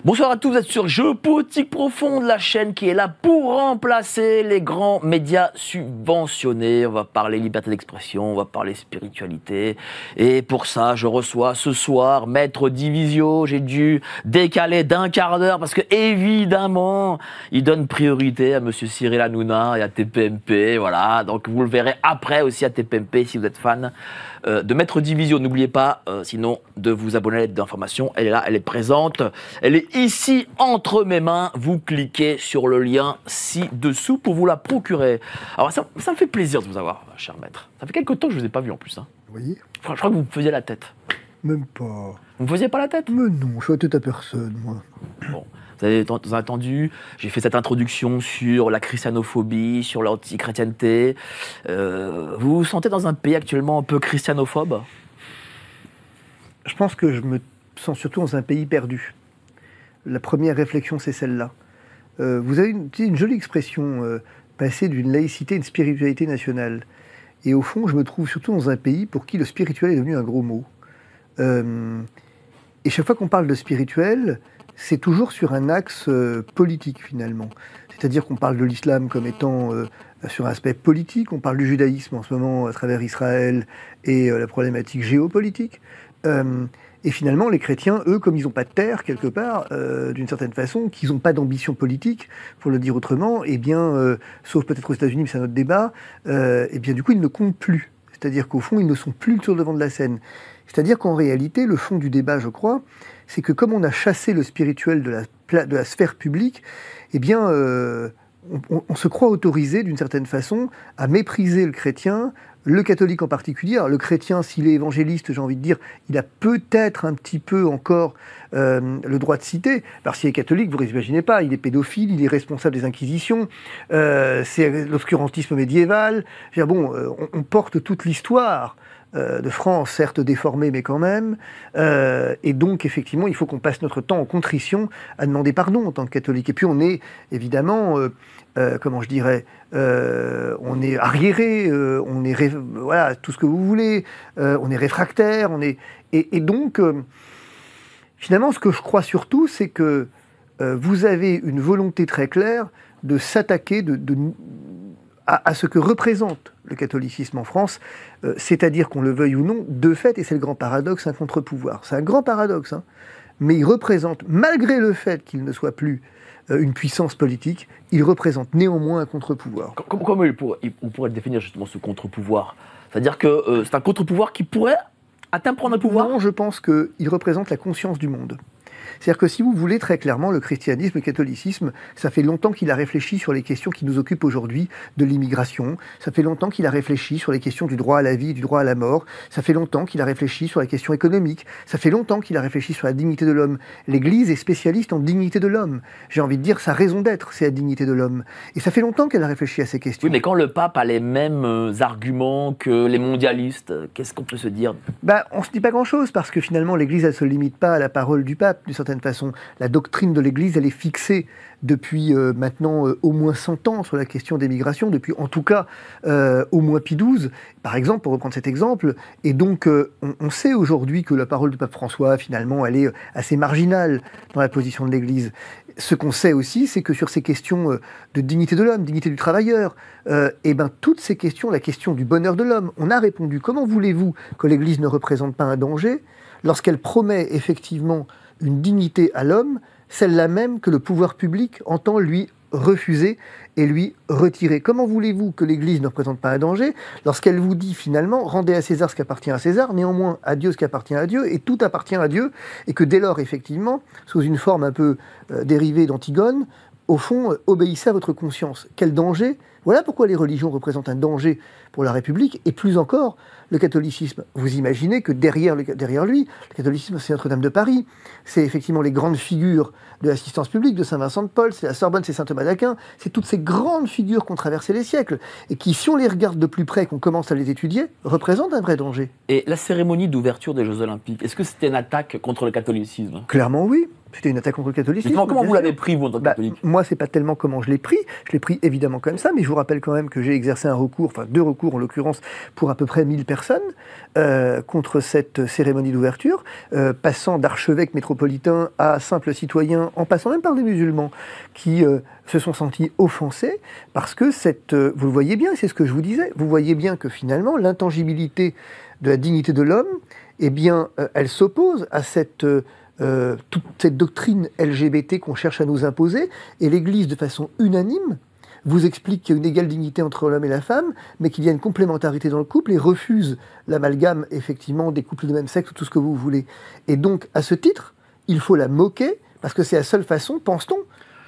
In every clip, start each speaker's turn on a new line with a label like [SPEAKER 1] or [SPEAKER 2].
[SPEAKER 1] Bonsoir à tous, vous êtes sur Géopolitique Profonde, la chaîne qui est là pour remplacer les grands médias subventionnés. On va parler liberté d'expression, on va parler spiritualité. Et pour ça, je reçois ce soir Maître Divisio. J'ai dû décaler d'un quart d'heure parce que, évidemment, il donne priorité à Monsieur Cyril Hanouna et à TPMP. Voilà, donc vous le verrez après aussi à TPMP si vous êtes fan de Maître Divisio. N'oubliez pas, sinon, de vous abonner à la lettre d'information. Elle est là, elle est présente. Elle est ici, entre mes mains. Vous cliquez sur le lien ci-dessous pour vous la procurer. Alors, ça me fait plaisir de vous avoir, cher maître. Ça fait quelques temps que je ne vous ai pas vu en plus. Hein.
[SPEAKER 2] Oui.
[SPEAKER 1] Je crois que vous me faisiez la tête.
[SPEAKER 2] Même pas.
[SPEAKER 1] Vous me faisiez pas la tête?
[SPEAKER 2] Mais non, je suis à tête à personne, moi.
[SPEAKER 1] Bon. Vous avez entendu, j'ai fait cette introduction sur la christianophobie, sur l'antichrétienté. Vous vous sentez dans un pays actuellement un peu christianophobe?
[SPEAKER 2] Je pense que je me sens surtout dans un pays perdu. La première réflexion, c'est celle-là. Vous avez une jolie expression, passer d'une laïcité à une spiritualité nationale. Et au fond, je me trouve surtout dans un pays pour qui le spirituel est devenu un gros mot. Et chaque fois qu'on parle de spirituel, c'est toujours sur un axe politique, finalement. C'est-à-dire qu'on parle de l'islam comme étant sur un aspect politique, on parle du judaïsme en ce moment à travers Israël et la problématique géopolitique. Et finalement, les chrétiens, eux, comme ils n'ont pas de terre, quelque part, d'une certaine façon, qu'ils n'ont pas d'ambition politique, pour le dire autrement, eh bien, sauf peut-être aux États-Unis, mais c'est un autre débat, eh bien, du coup, ils ne comptent plus. C'est-à-dire qu'au fond, ils ne sont plus sur le devant de la scène. C'est-à-dire qu'en réalité, le fond du débat, je crois, c'est que comme on a chassé le spirituel de la sphère publique, eh bien, on se croit autorisé, d'une certaine façon, à mépriser le chrétien, le catholique en particulier. Alors, le chrétien, s'il est évangéliste, j'ai envie de dire, il a peut-être un petit peu encore le droit de citer. Alors, s'il est catholique, vous n'imaginez pas, il est pédophile, il est responsable des inquisitions, c'est l'obscurantisme médiéval. Je veux dire, bon, on porte toute l'histoire de France, certes déformée, mais quand même. Et donc, effectivement, il faut qu'on passe notre temps en contrition à demander pardon en tant que catholique. Et puis, on est, évidemment, comment je dirais, on est arriéré, on est, voilà, tout ce que vous voulez, on est réfractaire, et donc, finalement, ce que je crois surtout, c'est que vous avez une volonté très claire de s'attaquer à ce que représente le catholicisme en France, c'est-à-dire qu'on le veuille ou non, de fait, et c'est le grand paradoxe, un contre-pouvoir. C'est un grand paradoxe, hein, mais il représente, malgré le fait qu'il ne soit plus une puissance politique, il représente néanmoins un contre-pouvoir.
[SPEAKER 1] Comment on pourrait définir justement ce contre-pouvoir? C'est-à-dire que c'est un contre-pouvoir qui pourrait atteindre prendre le pouvoir?
[SPEAKER 2] Non, je pense qu'il représente la conscience du monde. C'est-à-dire que si vous voulez très clairement, le christianisme, le catholicisme, ça fait longtemps qu'il a réfléchi sur les questions qui nous occupent aujourd'hui de l'immigration, ça fait longtemps qu'il a réfléchi sur les questions du droit à la vie et du droit à la mort, ça fait longtemps qu'il a réfléchi sur les questions économiques, ça fait longtemps qu'il a réfléchi sur la dignité de l'homme. L'Église est spécialiste en dignité de l'homme. J'ai envie de dire, sa raison d'être, c'est la dignité de l'homme. Et ça fait longtemps qu'elle a réfléchi à ces questions.
[SPEAKER 1] Oui, mais quand le pape a les mêmes arguments que les mondialistes, qu'est-ce qu'on peut se dire?
[SPEAKER 2] On ne se dit pas grand-chose, parce que finalement, l'Église, elle ne se limite pas à la parole du pape, d'une certaine façon. La doctrine de l'Église, elle est fixée depuis maintenant au moins 100 ans sur la question des migrations, depuis en tout cas au moins Pie XII, par exemple, pour reprendre cet exemple. Et donc, on sait aujourd'hui que la parole du pape François, finalement, elle est assez marginale dans la position de l'Église. Ce qu'on sait aussi, c'est que sur ces questions de dignité de l'homme, dignité du travailleur, toutes ces questions, la question du bonheur de l'homme, on a répondu. Comment voulez-vous que l'Église ne représente pas un danger lorsqu'elle promet effectivement une dignité à l'homme, celle-là même que le pouvoir public entend lui refuser et lui retirer? Comment voulez-vous que l'Église ne représente pas un danger lorsqu'elle vous dit finalement rendez à César ce qui appartient à César, néanmoins à Dieu ce qui appartient à Dieu, et tout appartient à Dieu, et que dès lors effectivement, sous une forme un peu dérivée d'Antigone, au fond, obéissez à votre conscience. Quel danger! Voilà pourquoi les religions représentent un danger pour la République, et plus encore, le catholicisme. Vous imaginez que derrière lui, le catholicisme, c'est Notre-Dame de Paris, c'est effectivement les grandes figures de l'assistance publique, de Saint-Vincent de Paul, c'est la Sorbonne, c'est Saint Thomas d'Aquin, c'est toutes ces grandes figures qui ont traversé les siècles, et qui, si on les regarde de plus près, qu'on commence à les étudier, représentent un vrai danger.
[SPEAKER 1] Et la cérémonie d'ouverture des Jeux Olympiques, est-ce que c'était une attaque contre le catholicisme?
[SPEAKER 2] Clairement oui. C'était une attaque contre le catholicisme.
[SPEAKER 1] Justement, comment vous l'avez pris, vous, en tant que catholique ?
[SPEAKER 2] Moi, c'est pas tellement comment je l'ai pris. Je l'ai pris évidemment comme ça, mais je vous rappelle quand même que j'ai exercé un recours, enfin 2 recours en l'occurrence, pour à peu près 1000 personnes contre cette cérémonie d'ouverture, passant d'archevêques métropolitains à simples citoyens, en passant même par des musulmans qui se sont sentis offensés, parce que vous le voyez bien, c'est ce que je vous disais, vous voyez bien que finalement, l'intangibilité de la dignité de l'homme, eh bien, elle s'oppose à toute cette doctrine LGBT qu'on cherche à nous imposer, et l'Église, de façon unanime, vous explique qu'il y a une égale dignité entre l'homme et la femme, mais qu'il y a une complémentarité dans le couple, et refuse l'amalgame, effectivement, des couples de même sexe, ou tout ce que vous voulez. Et donc, à ce titre, il faut la moquer, parce que c'est la seule façon, pense-t-on,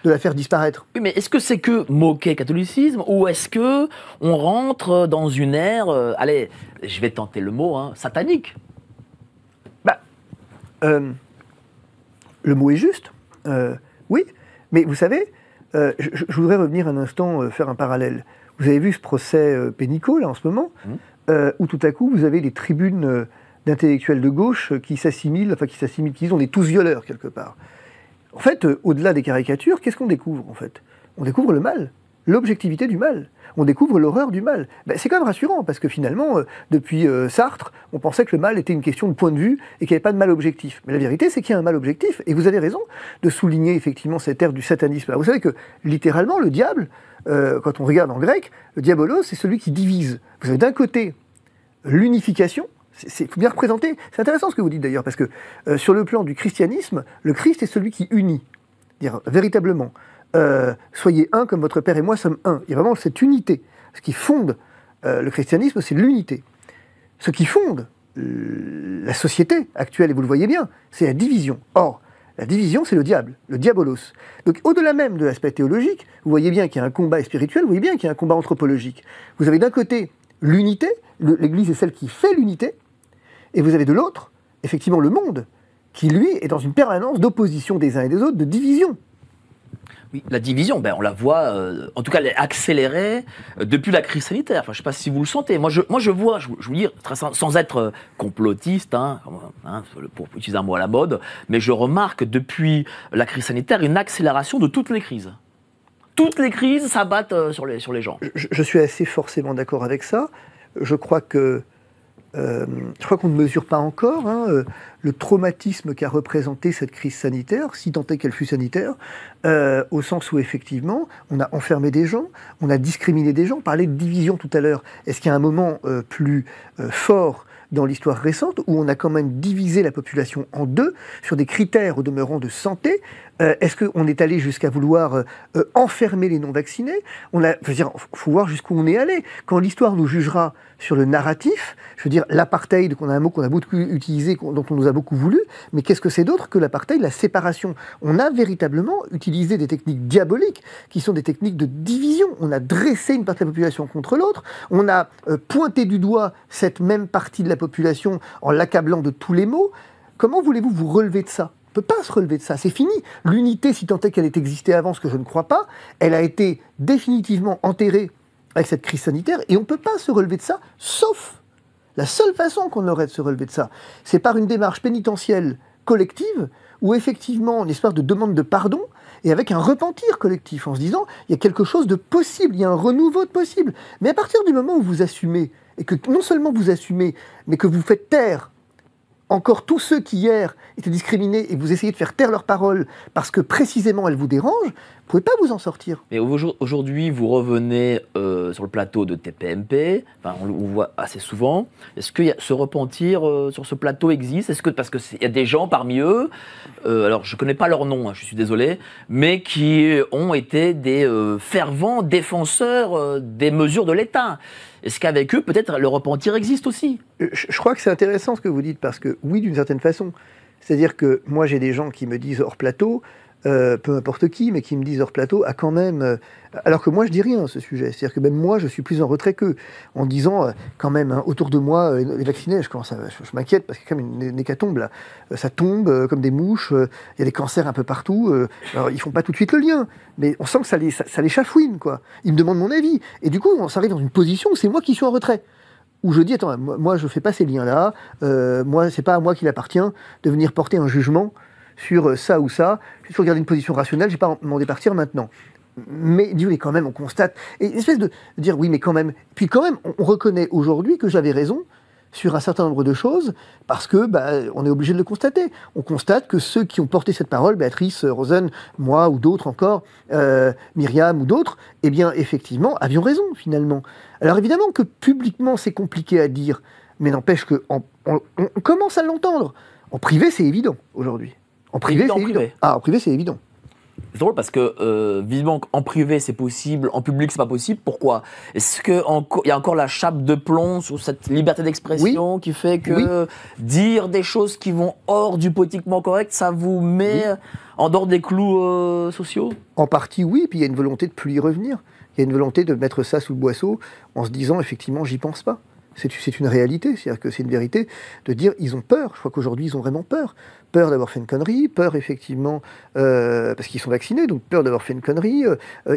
[SPEAKER 2] de la faire disparaître.
[SPEAKER 1] Oui, mais est-ce que c'est que moquer le catholicisme, ou est-ce que on rentre dans une ère, allez, je vais tenter le mot, satanique ?
[SPEAKER 2] Le mot est juste, oui, mais vous savez, je voudrais revenir un instant, faire un parallèle. Vous avez vu ce procès Pénicaud, là, en ce moment, où tout à coup, vous avez les tribunes d'intellectuels de gauche qui s'assimilent, qu'ils ont des tous violeurs, quelque part. En fait, au-delà des caricatures, qu'est-ce qu'on découvre, en fait ? On découvre le mal, l'objectivité du mal. On découvre l'horreur du mal. C'est quand même rassurant, parce que finalement, depuis Sartre, on pensait que le mal était une question de point de vue et qu'il n'y avait pas de mal objectif. Mais la vérité, c'est qu'il y a un mal objectif, et vous avez raison de souligner effectivement cette ère du satanisme. Alors, vous savez que, littéralement, le diable, quand on regarde en grec, le diabolos, c'est celui qui divise. Vous avez d'un côté l'unification, il faut bien représenter, c'est intéressant ce que vous dites d'ailleurs, parce que sur le plan du christianisme, le Christ est celui qui unit, dire véritablement. Soyez un comme votre Père et moi sommes un. Il y a vraiment cette unité. Ce qui fonde le christianisme, c'est l'unité. Ce qui fonde la société actuelle, et vous le voyez bien, c'est la division. Or, la division, c'est le diable, le diabolos. Donc, au-delà même de l'aspect théologique, vous voyez bien qu'il y a un combat spirituel, vous voyez bien qu'il y a un combat anthropologique. Vous avez d'un côté l'unité, l'Église est celle qui fait l'unité, et vous avez de l'autre, effectivement, le monde, qui, lui, est dans une permanence d'opposition des uns et des autres, de division.
[SPEAKER 1] Oui, la division, on la voit, en tout cas, elle est accélérée depuis la crise sanitaire. Enfin, je ne sais pas si vous le sentez. Moi, je vois, je vous dis, sans être complotiste, pour utiliser un mot à la mode, mais je remarque depuis la crise sanitaire une accélération de toutes les crises. Toutes les crises s'abattent sur les gens.
[SPEAKER 2] Je suis assez forcément d'accord avec ça. Je crois qu'on ne mesure pas encore le traumatisme qu'a représenté cette crise sanitaire, si tant est qu'elle fut sanitaire, au sens où effectivement, on a enfermé des gens, on a discriminé des gens. On parlait de division tout à l'heure. Est-ce qu'il y a un moment plus fort dans l'histoire récente où on a quand même divisé la population en deux sur des critères au demeurant de santé? Est-ce qu'on est allé jusqu'à vouloir enfermer les non-vaccinés? Faut voir jusqu'où on est allé. Quand l'histoire nous jugera sur le narratif, je veux dire, l'apartheid, qu'on a un mot qu'on a beaucoup utilisé, dont on nous a beaucoup voulu, mais qu'est-ce que c'est d'autre que l'apartheid, la séparation? On a véritablement utilisé des techniques diaboliques, qui sont des techniques de division. On a dressé une partie de la population contre l'autre, on a pointé du doigt cette même partie de la population en l'accablant de tous les maux. Comment voulez-vous vous relever de ça? On ne peut pas se relever de ça, c'est fini. L'unité, si tant est qu'elle ait existé avant, ce que je ne crois pas, elle a été définitivement enterrée avec cette crise sanitaire, et on ne peut pas se relever de ça, sauf la seule façon qu'on aurait de se relever de ça, c'est par une démarche pénitentielle collective, où effectivement, une espèce de demande de pardon, et avec un repentir collectif, en se disant, il y a quelque chose de possible, il y a un renouveau de possible. Mais à partir du moment où vous assumez, et que non seulement vous assumez, mais que vous faites taire encore tous ceux qui hier étaient discriminés et vous essayez de faire taire leurs paroles parce que précisément elles vous dérangent, vous ne pouvez pas vous en sortir.
[SPEAKER 1] Mais aujourd'hui, vous revenez sur le plateau de TPMP, enfin, on le voit assez souvent. Est-ce que ce repentir sur ce plateau existe? Est-ce que, parce qu'il y a des gens parmi eux, alors je ne connais pas leur nom, je suis désolé, mais qui ont été des fervents défenseurs des mesures de l'État. Est-ce qu'avec eux, peut-être, le repentir existe aussi?
[SPEAKER 2] Je crois que c'est intéressant ce que vous dites, parce que oui, d'une certaine façon. C'est-à-dire que moi, j'ai des gens qui me disent hors plateau, peu importe qui, mais qui me disent hors plateau, a quand même... alors que moi, je dis rien à ce sujet. C'est-à-dire que même moi, je suis plus en retrait qu'eux, en disant, quand même, autour de moi, les vaccinés, je m'inquiète, parce qu'il y a quand même une hécatombe, là. Ça tombe comme des mouches, il y a des cancers un peu partout. Alors, ils font pas tout de suite le lien, mais on sent que ça les chafouine, quoi. Ils me demandent mon avis. Et du coup, on s'arrive dans une position où c'est moi qui suis en retrait. Où je dis, attends, moi je fais pas ces liens-là, moi, c'est pas à moi qu'il appartient de venir porter un jugement sur ça ou ça. J'ai toujours gardé une position rationnelle, je ne vais pas m'en départir maintenant. Mais quand même, on constate, et une espèce de dire oui, mais quand même. Puis quand même, on reconnaît aujourd'hui que j'avais raison sur un certain nombre de choses, parce que on est obligé de le constater. On constate que ceux qui ont porté cette parole, Béatrice, Rosen, moi ou d'autres encore, Myriam ou d'autres, eh bien effectivement, avions raison finalement. Alors évidemment que publiquement c'est compliqué à dire, mais n'empêche qu'on commence à l'entendre. En privé, c'est évident aujourd'hui. En privé, c'est évident. En privé, c'est évident.
[SPEAKER 1] C'est drôle parce que, visiblement, en privé, c'est possible, en public, c'est pas possible. Pourquoi? Est-ce qu'il y a encore la chape de plomb sur cette liberté d'expression qui fait que dire des choses qui vont hors du politiquement correct, ça vous met en dehors des clous sociaux?
[SPEAKER 2] En partie, oui. Puis il y a une volonté de plus y revenir. Il y a une volonté de mettre ça sous le boisseau en se disant, effectivement, j'y pense pas. C'est une réalité, c'est-à-dire que c'est une vérité de dire ils ont peur. Je crois qu'aujourd'hui ils ont vraiment peur. Peur d'avoir fait une connerie, peur effectivement parce qu'ils sont vaccinés, donc peur d'avoir fait une connerie.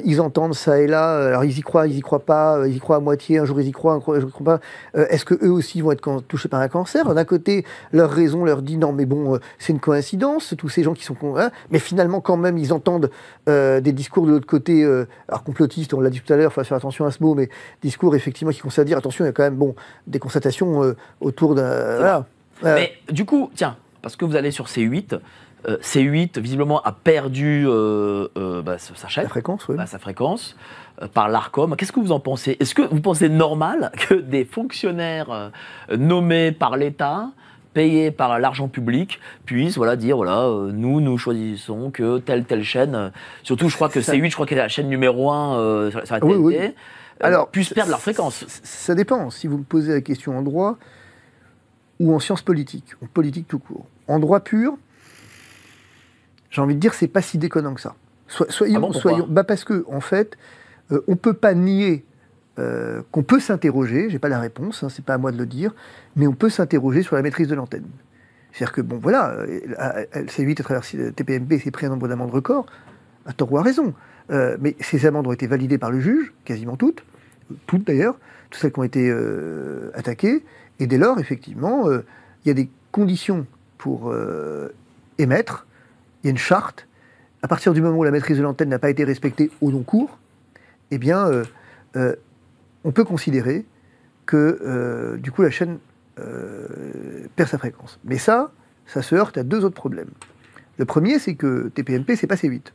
[SPEAKER 2] Ils entendent ça et là, alors ils y croient pas, ils y croient à moitié, un jour ils y croient, un jour ils y croient pas. Est-ce que eux aussi vont être touchés par un cancer? D'un côté, leur raison leur dit non mais bon, c'est une coïncidence, tous ces gens qui sont mais finalement quand même ils entendent des discours de l'autre côté, alors complotistes, on l'a dit tout à l'heure, il faut faire attention à ce mot, mais discours effectivement qui consistent à dire attention, il y a quand même des constatations autour d'un... Voilà.
[SPEAKER 1] Mais du coup, tiens, parce que vous allez sur C8, C8 visiblement a perdu sa chaîne.
[SPEAKER 2] La fréquence, oui.
[SPEAKER 1] Sa fréquence, par l'ARCOM. Qu'est-ce que vous en pensez? Est-ce que vous pensez normal que des fonctionnaires nommés par l'État, payés par l'argent public, puissent dire nous choisissons que telle chaîne, surtout je crois que C8, je crois qu'elle est la chaîne numéro 1 sur la TNT, alors, puissent perdre leur fréquence?
[SPEAKER 2] Ça dépend. Si vous me posez la question en droit ou en sciences politiques, en politique tout court. En droit pur, j'ai envie de dire, c'est pas si déconnant que ça. Soyons, parce que en fait, on peut pas nier qu'on peut s'interroger. J'ai pas la réponse, c'est pas à moi de le dire, mais on peut s'interroger sur la maîtrise de l'antenne. C'est-à-dire que C8 à travers TPMP s'est pris un nombre d'amendes records, à tort ou à raison. Mais ces amendes ont été validées par le juge, quasiment toutes d'ailleurs, toutes celles qui ont été attaquées, et dès lors, effectivement, il y a des conditions pour émettre, il y a une charte, à partir du moment où la maîtrise de l'antenne n'a pas été respectée au long cours, eh bien, on peut considérer que, du coup, la chaîne perd sa fréquence. Mais ça se heurte à deux autres problèmes. Le premier, c'est que TPMP, c'est pas C8.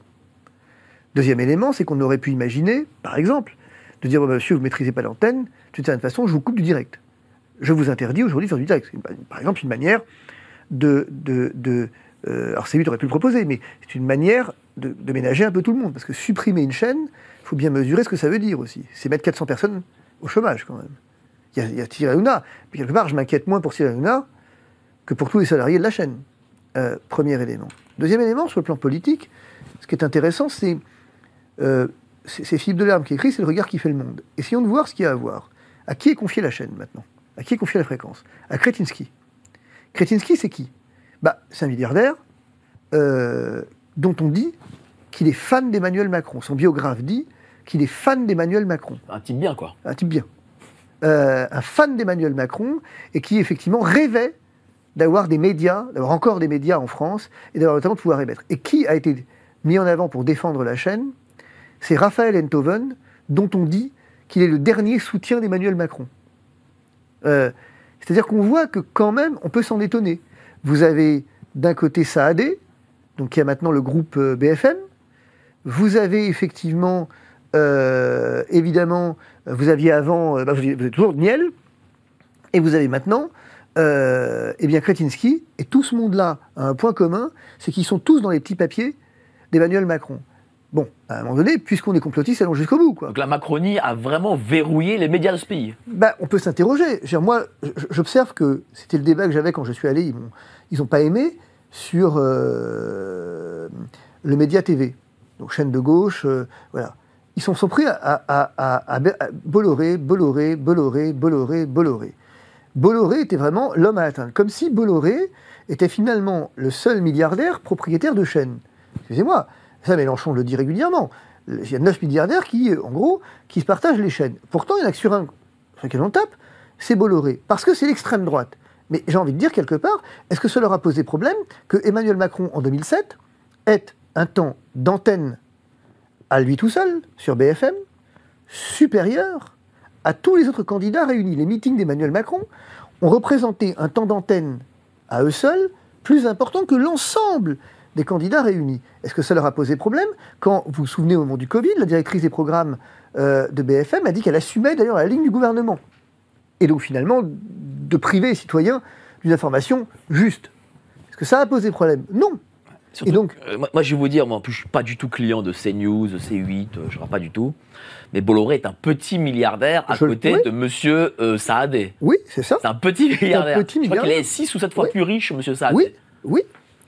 [SPEAKER 2] Deuxième élément, c'est qu'on aurait pu imaginer, par exemple, de dire monsieur, vous ne maîtrisez pas l'antenne, d'une certaine façon, je vous coupe du direct. Je vous interdis aujourd'hui de faire du direct. C'est par exemple une manière alors C8 aurait pu le proposer, mais c'est une manière de ménager un peu tout le monde. Parce que supprimer une chaîne, il faut bien mesurer ce que ça veut dire aussi. C'est mettre 400 personnes au chômage quand même. Il y a Cyril Hanouna. Puis quelque part, je m'inquiète moins pour Cyril Hanouna que pour tous les salariés de la chaîne. Premier élément. Deuxième élément, sur le plan politique, ce qui est intéressant, c'est Philippe Delerme qui écrit, c'est le regard qui fait le monde. Essayons de voir ce qu'il y a à voir. À qui est confiée la chaîne maintenant? À qui est confiée la fréquence? À Kretinsky. Kretinsky, c'est qui? C'est un milliardaire dont on dit qu'il est fan d'Emmanuel Macron. Son biographe dit qu'il est fan d'Emmanuel Macron.
[SPEAKER 1] Un type bien, quoi.
[SPEAKER 2] Un type bien. Un fan d'Emmanuel Macron, et qui, effectivement, rêvait d'avoir des médias, d'avoir encore des médias en France, et d'avoir notamment de pouvoir émettre. Et qui a été mis en avant pour défendre la chaîne? C'est Raphaël Enthoven, dont on dit qu'il est le dernier soutien d'Emmanuel Macron. C'est-à-dire qu'on voit que quand même, on peut s'en étonner. Vous avez d'un côté Saadé, donc qui a maintenant le groupe BFM. Vous avez effectivement, évidemment, vous aviez avant, vous avez toujours Niel, et vous avez maintenant, Kretinsky, et tout ce monde-là a un point commun, c'est qu'ils sont tous dans les petits papiers d'Emmanuel Macron. Bon, à un moment donné, puisqu'on est complotiste, allons jusqu'au bout, quoi.
[SPEAKER 1] Donc la Macronie a vraiment verrouillé les médias de ce pays.
[SPEAKER 2] On peut s'interroger. Moi, j'observe que c'était le débat que j'avais quand je suis allé, ils n'ont pas aimé, sur le Média TV, donc chaîne de gauche, voilà. Ils sont pris à Bolloré. Bolloré était vraiment l'homme à atteindre, comme si Bolloré était finalement le seul milliardaire propriétaire de chaînes. Excusez-moi, ça Mélenchon le dit régulièrement. Il y a 9 milliardaires qui, en gros, qui se partagent les chaînes. Pourtant, il y en a que sur un, sur lequel on tape, c'est Bolloré. Parce que c'est l'extrême droite. Mais j'ai envie de dire quelque part, est-ce que ça leur a posé problème que Emmanuel Macron, en 2007, ait un temps d'antenne à lui tout seul, sur BFM, supérieur à tous les autres candidats réunis? Les meetings d'Emmanuel Macron ont représenté un temps d'antenne à eux seuls plus important que l'ensemble des candidats réunis. Est-ce que ça leur a posé problème? Quand, vous vous souvenez, au moment du Covid, la directrice des programmes de BFM a dit qu'elle assumait d'ailleurs la ligne du gouvernement. Et donc finalement, de priver les citoyens d'une information juste. Est-ce que ça a posé problème? Non.
[SPEAKER 1] Surtout,
[SPEAKER 2] et donc,
[SPEAKER 1] moi, je vais vous dire, moi, en plus, je ne suis pas du tout client de CNews, de C8, je ne regarde pas du tout. Mais Bolloré est un petit milliardaire à côté de monsieur Saadé.
[SPEAKER 2] Oui, c'est ça.
[SPEAKER 1] C'est un petit milliardaire. Je crois qu'il est 6 ou 7 fois
[SPEAKER 2] oui.
[SPEAKER 1] plus riche, monsieur Saadé.
[SPEAKER 2] Oui, oui.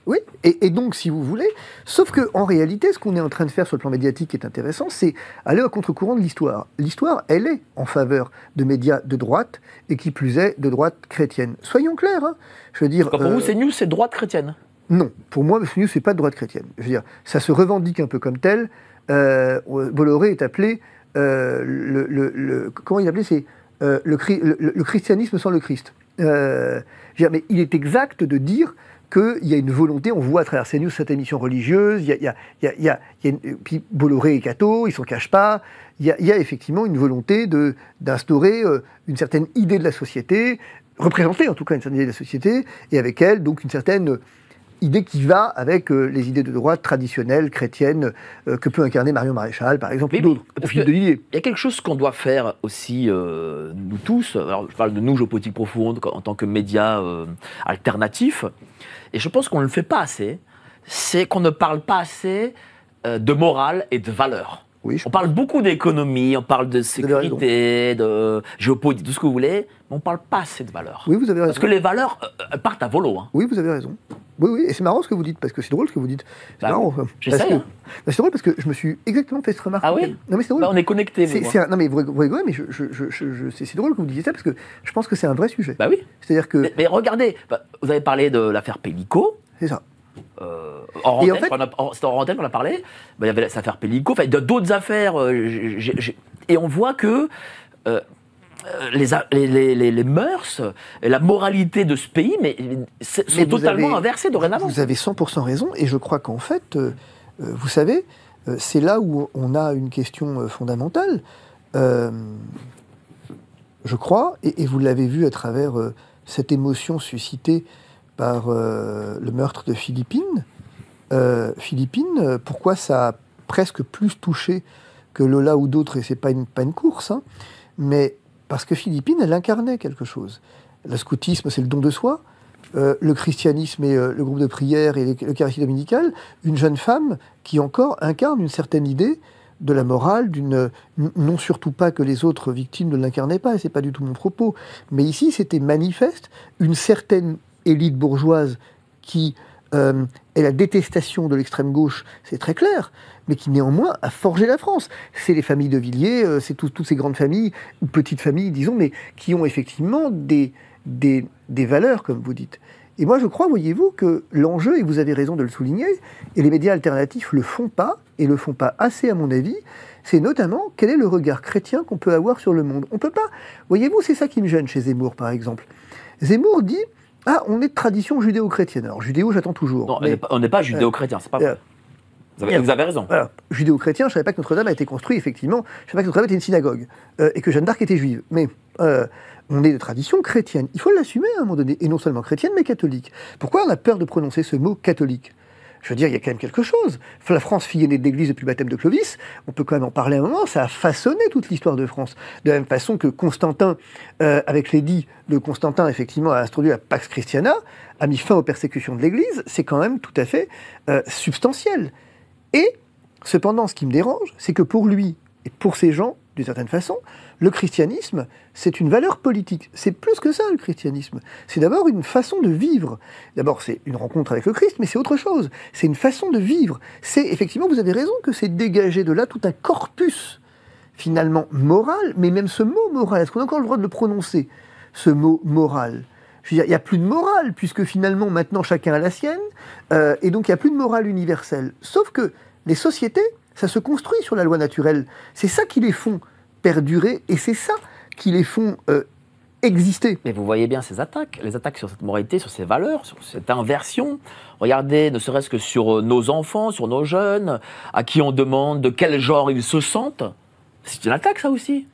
[SPEAKER 2] Oui, et donc, si vous voulez, sauf qu'en réalité, ce qu'on est en train de faire sur le plan médiatique qui est intéressant, c'est aller à contre-courant de l'histoire. L'histoire, elle est en faveur de médias de droite, et qui plus est, de droite chrétienne. Soyons clairs, hein. Je veux dire...
[SPEAKER 1] Pour vous, CNews, c'est droite chrétienne?
[SPEAKER 2] Non, pour moi, CNews, c'est pas de droite chrétienne. Je veux dire, ça se revendique un peu comme tel. Bolloré est appelé... comment il appelait? C'est le christianisme sans le Christ. Je veux dire, mais il est exact de dire qu'il y a une volonté, on voit à travers CNews cette émission religieuse, puis Bolloré et Cato, ils ne s'en cachent pas, il y a effectivement une volonté d'instaurer une certaine idée de la société, représenter en tout cas une certaine idée de la société, et avec elle, donc une certaine idée qui va avec les idées de droite traditionnelles, chrétiennes, que peut incarner Marion Maréchal, par exemple, ou d'autres, au fil de Lillier.
[SPEAKER 1] Il y a quelque chose qu'on doit faire aussi, nous tous, alors je parle de nous, Géopolitique Profonde, en tant que médias alternatifs, et je pense qu'on ne le fait pas assez, c'est qu'on ne parle pas assez de morale et de valeurs.
[SPEAKER 2] Oui,
[SPEAKER 1] on parle beaucoup d'économie, on parle de sécurité, de géopolitique, tout ce que vous voulez, mais on ne parle pas assez de valeurs.
[SPEAKER 2] Oui, vous avez raison.
[SPEAKER 1] Parce que les valeurs partent à volo. Hein.
[SPEAKER 2] Oui, vous avez raison. Oui, oui, et c'est marrant ce que vous dites, parce que c'est drôle ce que vous dites. C'est marrant.
[SPEAKER 1] J'essaie. Hein.
[SPEAKER 2] C'est drôle parce que je me suis exactement fait cette remarque.
[SPEAKER 1] Ah oui?
[SPEAKER 2] Non, mais c'est drôle.
[SPEAKER 1] Bah, on est connectés.
[SPEAKER 2] Non, mais vous rigolez, mais c'est drôle que vous disiez ça, parce que je pense que c'est un vrai sujet.
[SPEAKER 1] Bah oui.
[SPEAKER 2] C'est-à-dire que...
[SPEAKER 1] Mais regardez, vous avez parlé de l'affaire Pellico.
[SPEAKER 2] C'est ça.
[SPEAKER 1] Hors antenne, c'était hors antenne qu'on a parlé. Il y avait cette affaire Pellico, d'autres affaires. Et on voit que les mœurs et la moralité de ce pays sont totalement inversées dorénavant.
[SPEAKER 2] Vous avez 100% raison, et je crois qu'en fait, vous savez, c'est là où on a une question fondamentale. Je crois, et vous l'avez vu à travers cette émotion suscitée par le meurtre de Philippine. Philippine, pourquoi ça a presque plus touché que Lola ou d'autres, et c'est pas une course, hein, mais parce que Philippine, elle incarnait quelque chose. Le scoutisme, c'est le don de soi, le christianisme et le groupe de prière et l'Eucharistie dominicale, une jeune femme qui encore incarne une certaine idée de la morale, non surtout pas que les autres victimes ne l'incarnaient pas, et c'est pas du tout mon propos, mais ici c'était manifeste, une certaine élite bourgeoise qui est la détestation de l'extrême gauche, c'est très clair, mais qui néanmoins a forgé la France. C'est les familles de Villiers, c'est toutes ces grandes familles, ou petites familles, disons, mais qui ont effectivement des valeurs, comme vous dites. Et moi, je crois, voyez-vous, que l'enjeu, et vous avez raison de le souligner, et les médias alternatifs le font pas, et le font pas assez, à mon avis, c'est notamment quel est le regard chrétien qu'on peut avoir sur le monde. On peut pas. Voyez-vous, c'est ça qui me gêne chez Zemmour, par exemple. Zemmour dit: ah, on est de tradition judéo-chrétienne. Alors, judéo, j'attends toujours.
[SPEAKER 1] Non, mais on n'est pas judéo-chrétien, c'est pas vrai. Vous avez raison.
[SPEAKER 2] Voilà. Judéo-chrétien, je ne savais pas que Notre-Dame a été construite, effectivement. Je ne savais pas que Notre-Dame était une synagogue. Et que Jeanne d'Arc était juive. Mais on est de tradition chrétienne. Il faut l'assumer à un moment donné. Et non seulement chrétienne, mais catholique. Pourquoi on a peur de prononcer ce mot catholique ? Je veux dire, il y a quand même quelque chose. La France, fille aînée de l'Église depuis le baptême de Clovis, on peut quand même en parler un moment, ça a façonné toute l'histoire de France. De la même façon que Constantin, avec l'édit de Constantin, effectivement, a introduit la Pax Christiana, a mis fin aux persécutions de l'Église, c'est quand même tout à fait substantiel. Et, cependant, ce qui me dérange, c'est que pour lui et pour ces gens, d'une certaine façon, le christianisme, c'est une valeur politique. C'est plus que ça, le christianisme. C'est d'abord une façon de vivre. D'abord, c'est une rencontre avec le Christ, mais c'est autre chose. C'est une façon de vivre. C'est, effectivement, vous avez raison, que c'est dégager de là tout un corpus, finalement, moral, mais même ce mot moral, est-ce qu'on a encore le droit de le prononcer, ce mot moral ? Je veux dire, il n'y a plus de morale, puisque finalement, maintenant, chacun a la sienne, et donc il n'y a plus de morale universelle. Sauf que les sociétés, ça se construit sur la loi naturelle. C'est ça qui les font perdurer, et c'est ça qui les font exister.
[SPEAKER 1] Mais vous voyez bien ces attaques, les attaques sur cette moralité, sur ces valeurs, sur cette inversion. Regardez, ne serait-ce que sur nos enfants, sur nos jeunes, à qui on demande de quel genre ils se sentent. C'est une attaque, ça aussi.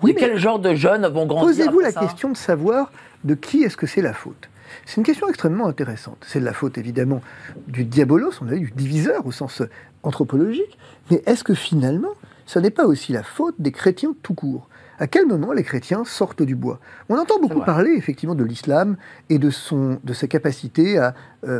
[SPEAKER 1] Oui, mais quel genre de jeunes vont grandir?
[SPEAKER 2] Posez-vous la question de savoir de qui est-ce que c'est la faute. C'est une question extrêmement intéressante. C'est de la faute, évidemment, du diabolos, on a dit, du diviseur au sens anthropologique, mais est-ce que finalement, ce n'est pas aussi la faute des chrétiens tout court? À quel moment les chrétiens sortent du bois? On entend beaucoup parler, effectivement, de l'islam et de sa capacité à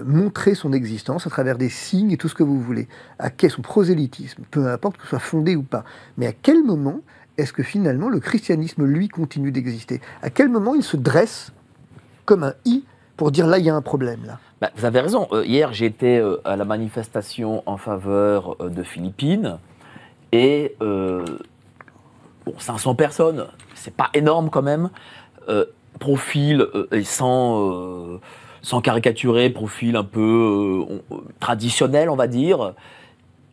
[SPEAKER 2] montrer son existence à travers des signes et tout ce que vous voulez, à quel son prosélytisme, peu importe que ce soit fondé ou pas. Mais à quel moment est-ce que finalement le christianisme, lui, continue d'exister? À quel moment il se dresse comme un i pour dire là, il y a un problème, là?
[SPEAKER 1] Bah, vous avez raison. Hier, j'étais à la manifestation en faveur de Philippines et 500 personnes, c'est pas énorme quand même. Profil et sans caricaturer, profil un peu traditionnel, on va dire.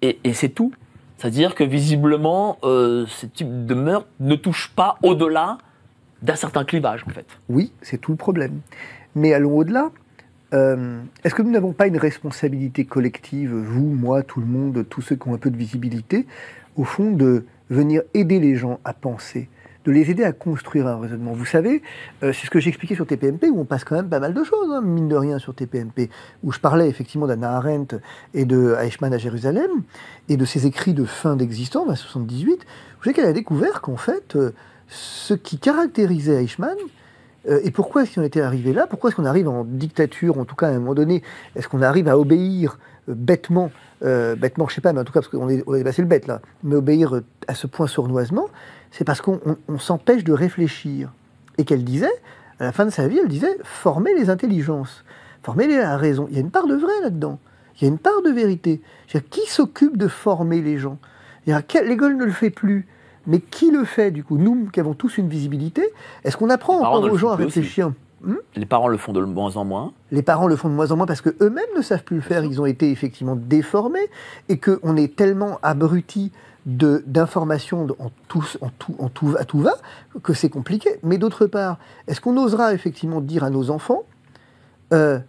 [SPEAKER 1] Et c'est tout. C'est-à-dire que visiblement, ce type de meurtre ne touche pas au-delà d'un certain clivage, en fait.
[SPEAKER 2] Oui, c'est tout le problème. Mais allons au-delà. Est-ce que nous n'avons pas une responsabilité collective, vous, moi, tout le monde, tous ceux qui ont un peu de visibilité, au fond, de venir aider les gens à penser, de les aider à construire un raisonnement? Vous savez, c'est ce que j'expliquais sur TPMP, où on passe quand même pas mal de choses, hein, mine de rien, sur TPMP, où je parlais effectivement d'Hannah Arendt et de Eichmann à Jérusalem, et de ses écrits de fin d'existence, en 1978, vous savez qu'elle a découvert qu'en fait, ce qui caractérisait Eichmann, et pourquoi est-ce qu'on était arrivé là? Pourquoi est-ce qu'on arrive en dictature, en tout cas à un moment donné, est-ce qu'on arrive à obéir bêtement, je sais pas, mais en tout cas, parce qu'on est passé le bête là, mais obéir à ce point sournoisement, c'est parce qu'on s'empêche de réfléchir. Et qu'elle disait, à la fin de sa vie, elle disait, former les intelligences, former à la raison. Il y a une part de vrai là-dedans, il y a une part de vérité. Qui s'occupe de former les gens? L'école ne le fait plus. Mais qui le fait, du coup? Nous, qui avons tous une visibilité, est-ce qu'on apprend encore aux gens à réfléchir?
[SPEAKER 1] Les parents le font de moins en moins.
[SPEAKER 2] Les parents le font de moins en moins parce qu'eux-mêmes ne savent plus le faire. Ils ont été effectivement déformés et qu'on est tellement abrutis d'informations à tout va que c'est compliqué. Mais d'autre part, est-ce qu'on osera effectivement dire à nos enfants que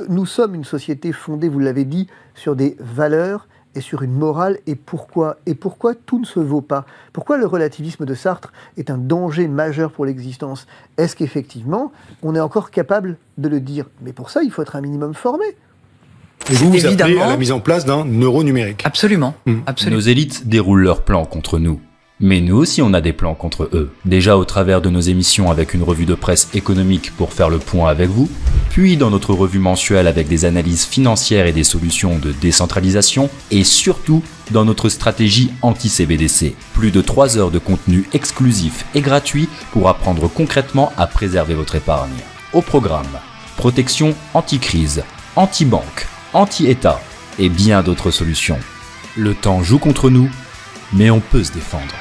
[SPEAKER 2] nous sommes une société fondée, vous l'avez dit, sur des valeurs et sur une morale, et pourquoi tout ne se vaut pas? Pourquoi le relativisme de Sartre est un danger majeur pour l'existence? Est-ce qu'effectivement, on est encore capable de le dire? Mais pour ça, il faut être un minimum formé.
[SPEAKER 3] Et vous appelez à la mise en place d'un euro numérique.
[SPEAKER 4] Absolument. Nos élites déroulent leurs plans contre nous. Mais nous aussi, on a des plans contre eux. Déjà au travers de nos émissions avec une revue de presse économique pour faire le point avec vous, puis dans notre revue mensuelle avec des analyses financières et des solutions de décentralisation, et surtout dans notre stratégie anti-CBDC. Plus de 3 heures de contenu exclusif et gratuit pour apprendre concrètement à préserver votre épargne. Au programme, protection anti-crise, anti-banque, anti-État et bien d'autres solutions. Le temps joue contre nous, mais on peut se défendre.